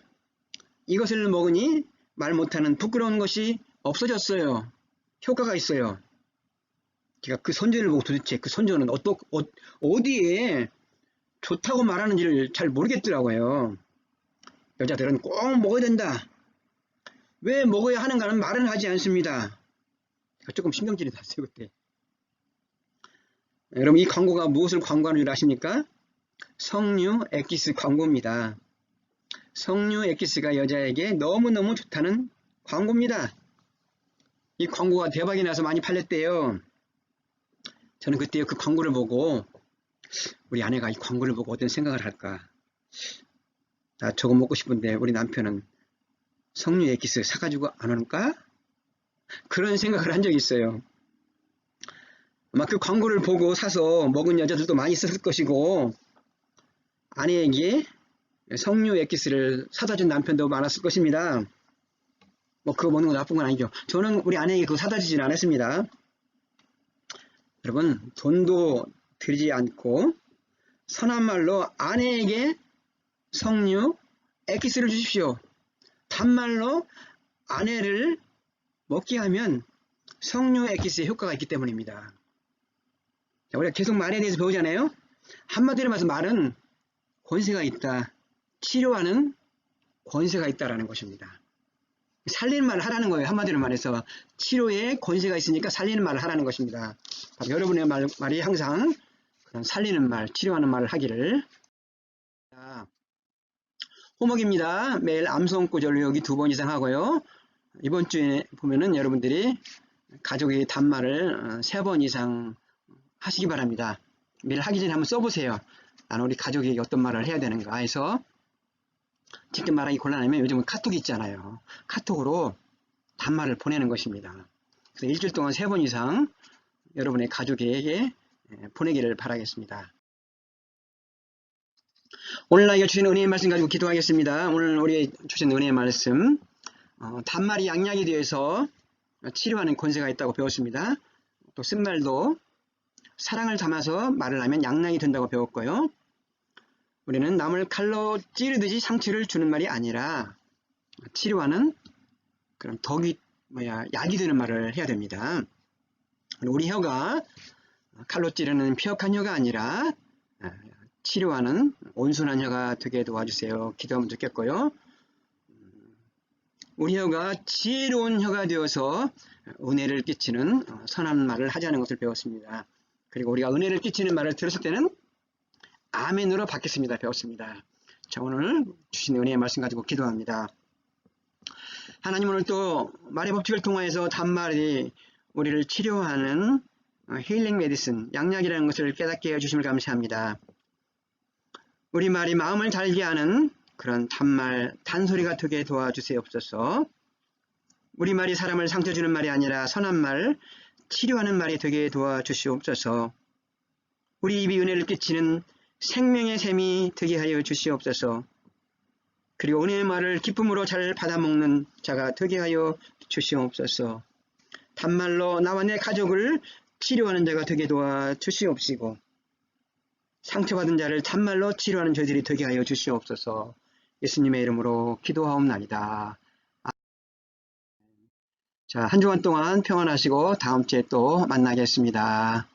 이것을 먹으니 말 못하는 부끄러운 것이 없어졌어요. 효과가 있어요. 제가 그 선전을 보고 도대체 그 선전은 어디에 좋다고 말하는지를 잘 모르겠더라고요. 여자들은 꼭 먹어야 된다. 왜 먹어야 하는가는 말은 하지 않습니다. 조금 신경질이 났어요 그때. 여러분, 이 광고가 무엇을 광고하는 줄 아십니까? 석류 엑기스 광고입니다. 석류 엑기스가 여자에게 너무너무 좋다는 광고입니다. 이 광고가 대박이 나서 많이 팔렸대요. 저는 그때 그 광고를 보고 우리 아내가 이 광고를 보고 어떤 생각을 할까. 나 저거 먹고 싶은데 우리 남편은 석류 엑기스 사가지고 안 오는가? 그런 생각을 한 적이 있어요. 아마 그 광고를 보고 사서 먹은 여자들도 많이 있었을 것이고 아내에게 석류 엑기스를 사다 준 남편도 많았을 것입니다. 그거 먹는 거 나쁜 건 아니죠. 저는 우리 아내에게 그거 사다 주진 않았습니다. 여러분, 돈도 들이지 않고 선한 말로 아내에게 석류 엑기스를 주십시오. 단말로 아내를 먹게 하면 석류 엑기스의 효과가 있기 때문입니다. 자, 우리가 계속 말에 대해서 배우잖아요. 한마디로 말해서 말은 권세가 있다. 치료하는 권세가 있다라는 것입니다. 살리는 말을 하라는 거예요. 한마디로 말해서 치료에 권세가 있으니까 살리는 말을 하라는 것입니다. 바로 여러분의 말이 항상 그런 살리는 말, 치료하는 말을 하기를. 자, 호목입니다. 매일 암송구 전류역이 2번 이상 하고요. 이번 주에 보면은 여러분들이 가족의 단말을 3번 이상 하시기 바랍니다. 매일 하기 전에 한번 써보세요. 나는 우리 가족에게 어떤 말을 해야 되는가 해서 직접 말하기 곤란하면 요즘은 카톡이 있잖아요. 카톡으로 단말을 보내는 것입니다. 그래서 일주일 동안 3번 이상 여러분의 가족에게 보내기를 바라겠습니다. 오늘 나에게 주신 은혜의 말씀 가지고 기도하겠습니다. 오늘 우리의 주신 은혜의 말씀 단말이 양약이 되어서 치료하는 권세가 있다고 배웠습니다. 또 쓴말도 사랑을 담아서 말을 하면 양락이 된다고 배웠고요. 우리는 남을 칼로 찌르듯이 상처를 주는 말이 아니라 치료하는 그런 약이 되는 말을 해야 됩니다. 우리 혀가 칼로 찌르는 피역한 혀가 아니라 치료하는 온순한 혀가 되게 도와주세요. 기도하면 좋겠고요. 우리 혀가 지혜로운 혀가 되어서 은혜를 끼치는 선한 말을 하자는 것을 배웠습니다. 그리고 우리가 은혜를 끼치는 말을 들었을 때는 아멘으로 받겠습니다. 배웠습니다. 자, 오늘 주신 은혜의 말씀 가지고 기도합니다. 하나님, 오늘 또 말의 법칙을 통하여서 단말이 우리를 치료하는 힐링 메디슨, 양약이라는 것을 깨닫게 해주심을 감사합니다. 우리 말이 마음을 달게 하는 그런 단말, 단소리가 되게 도와주시옵소서. 우리 말이 사람을 상처 주는 말이 아니라 선한 말, 치료하는 말이 되게 도와주시옵소서. 우리 입이 은혜를 끼치는 생명의 샘이 되게 하여 주시옵소서. 그리고 은혜의 말을 기쁨으로 잘 받아먹는 자가 되게 하여 주시옵소서. 단말로 나와 내 가족을 치료하는 자가 되게 도와주시옵시고, 상처받은 자를 단말로 치료하는 저희들이 되게 하여 주시옵소서. 예수님의 이름으로 기도하옵나이다. 자, 한 주간 동안 평안하시고 다음 주에 또 만나겠습니다.